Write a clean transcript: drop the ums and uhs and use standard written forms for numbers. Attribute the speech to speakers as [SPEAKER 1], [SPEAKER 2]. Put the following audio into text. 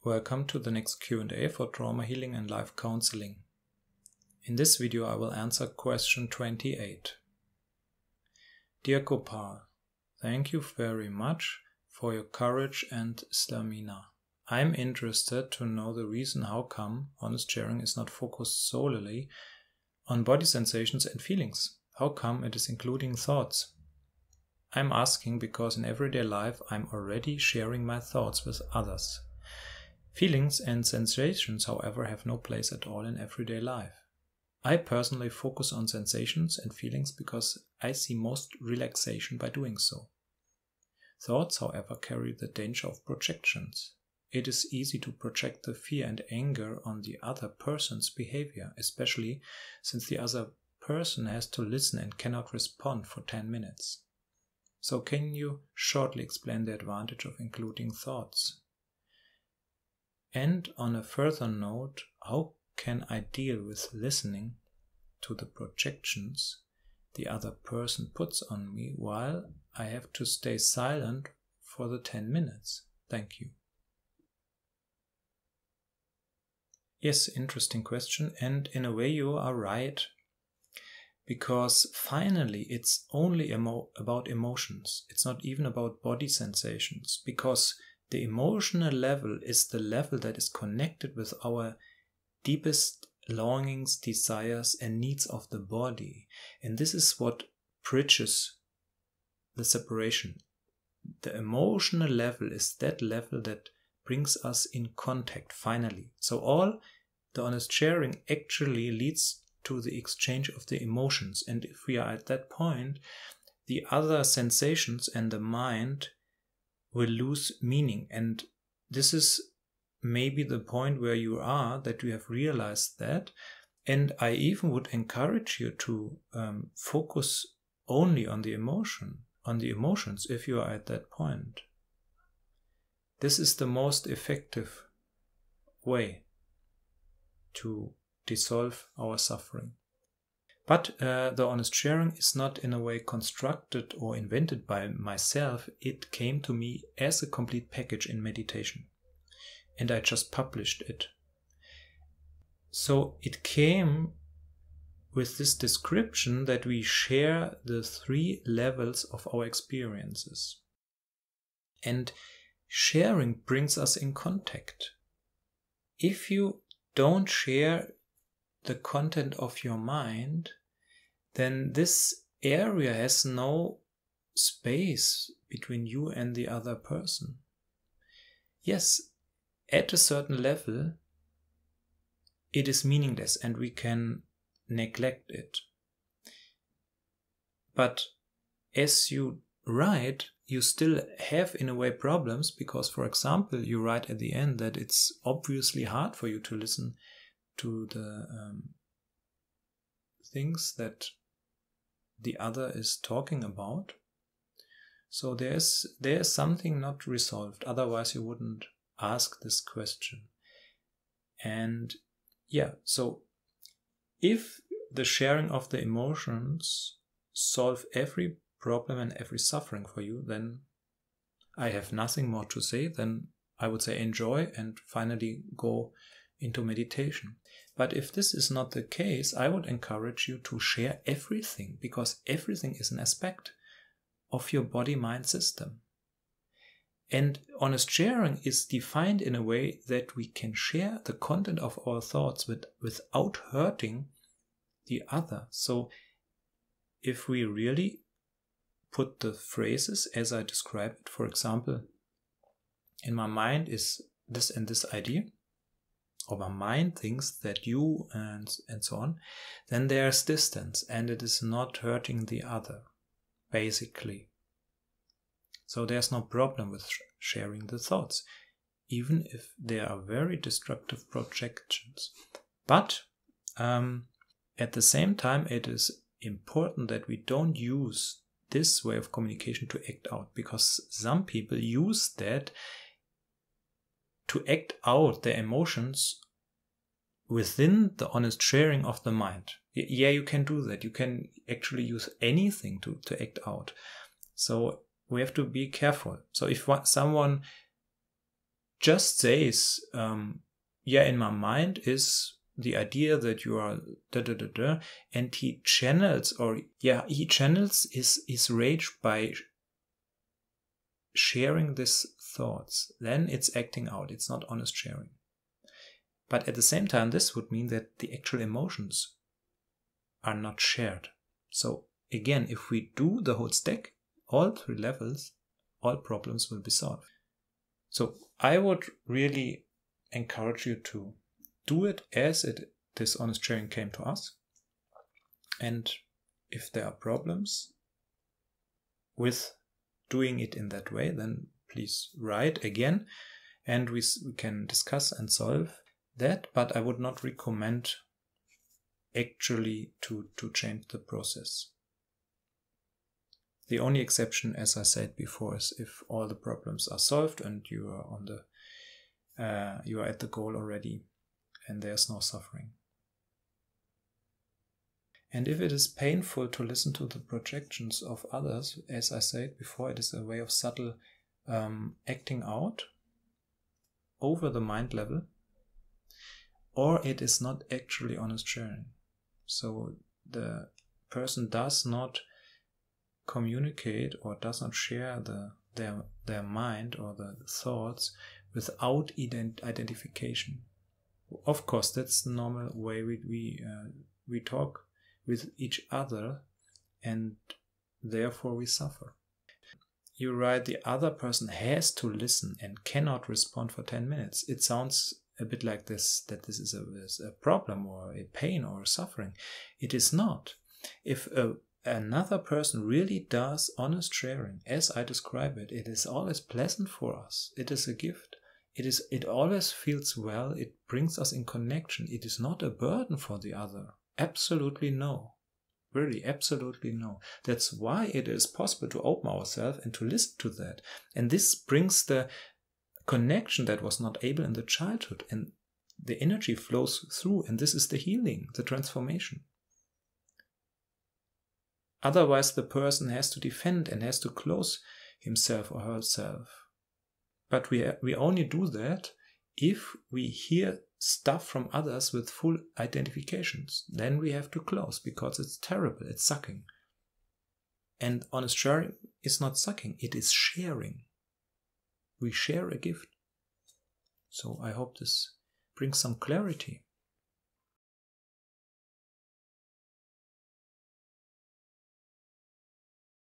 [SPEAKER 1] Welcome to the next Q&A for trauma healing and life counseling. In this video I will answer question 28. Dear Gopal, thank you very much for your courage and stamina. I'm interested to know the reason how come honest sharing is not focused solely on body sensations and feelings. How come it is including thoughts? I'm asking because in everyday life I'm already sharing my thoughts with others. Feelings and sensations, however, have no place at all in everyday life. I personally focus on sensations and feelings because I see most relaxation by doing so. Thoughts, however, carry the danger of projections. It is easy to project the fear and anger on the other person's behavior, especially since the other person has to listen and cannot respond for 10 minutes. So can you shortly explain the advantage of including thoughts? And on a further note, how can I deal with listening to the projections the other person puts on me while I have to stay silent for the 10 minutes? Thank you. Yes, interesting question, and in a way you are right, because finally it's only about emotions. It's not even about body sensations, because the emotional level is the level that is connected with our deepest longings, desires, and needs of the body. And this is what bridges the separation. The emotional level is that level that brings us in contact finally. So all the honest sharing actually leads to the exchange of the emotions. And if we are at that point, the other sensations and the mind will lose meaning. And this is maybe the point where you are, that you have realized that. And I even would encourage you to focus only on the emotions if you are at that point. This is the most effective way to dissolve our suffering. But the honest sharing is not in a way constructed or invented by myself. It came to me as a complete package in meditation. And I just published it. So it came with this description that we share the 3 levels of our experiences. And sharing brings us in contact. If you don't share the content of your mind, then this area has no space between you and the other person. Yes, at a certain level, it is meaningless and we can neglect it. But as you write, you still have in a way problems because, for example, you write at the end that it's obviously hard for you to listen to the things that the other is talking about. So there's something not resolved, otherwise you wouldn't ask this question. And yeah, so if the sharing of the emotions solve every problem and every suffering for you, then I have nothing more to say. Then I would say enjoy and finally go into meditation. But if this is not the case, I would encourage you to share everything, because everything is an aspect of your body-mind system. And honest sharing is defined in a way that we can share the content of our thoughts without hurting the other. So if we really put the phrases as I described it, for example, in my mind is this and this idea, or my mind thinks that you and so on, then there's distance and it is not hurting the other, basically. So there's no problem with sharing the thoughts, even if they are very destructive projections. But at the same time, it is important that we don't use this way of communication to act out, because some people use that to act out their emotions within the honest sharing of the mind. Yeah, you can do that. You can actually use anything to act out. So we have to be careful. So if someone just says, yeah, in my mind is the idea that you are da da da da, and he channels his rage by sharing these thoughts, then it's acting out. It's not honest sharing. But at the same time, this would mean that the actual emotions are not shared. So again, if we do the whole stack, all 3 levels, all problems will be solved. So I would really encourage you to do it as this honest sharing came to us. And if there are problems with doing it in that way, then please write again, and we can discuss and solve that. But I would not recommend actually to change the process. The only exception, as I said before, is if all the problems are solved and you are you are at the goal already and there's no suffering. And if it is painful to listen to the projections of others, as I said before, it is a way of subtle acting out over the mind level, or it is not actually honest sharing. So the person does not communicate or does not share their mind or the thoughts without identification. Of course, that's the normal way we talk with each other, and therefore we suffer. You write the other person has to listen and cannot respond for 10 minutes. It sounds a bit like this, that this is a problem or a pain or suffering. It is not. If another person really does honest sharing, as I describe it, it is always pleasant for us. It is a gift. It always feels well. It brings us in connection. It is not a burden for the other. Absolutely no. Really, absolutely no. That's why it is possible to open ourselves and to listen to that. And this brings the connection that was not able in the childhood, and the energy flows through, and this is the healing, the transformation. Otherwise, the person has to defend and has to close himself or herself. But we only do that if we hear stuff from others with full identifications. Then we have to close, because it's terrible, it's sucking. And honest sharing is not sucking, it is sharing. We share a gift. So I hope this brings some clarity.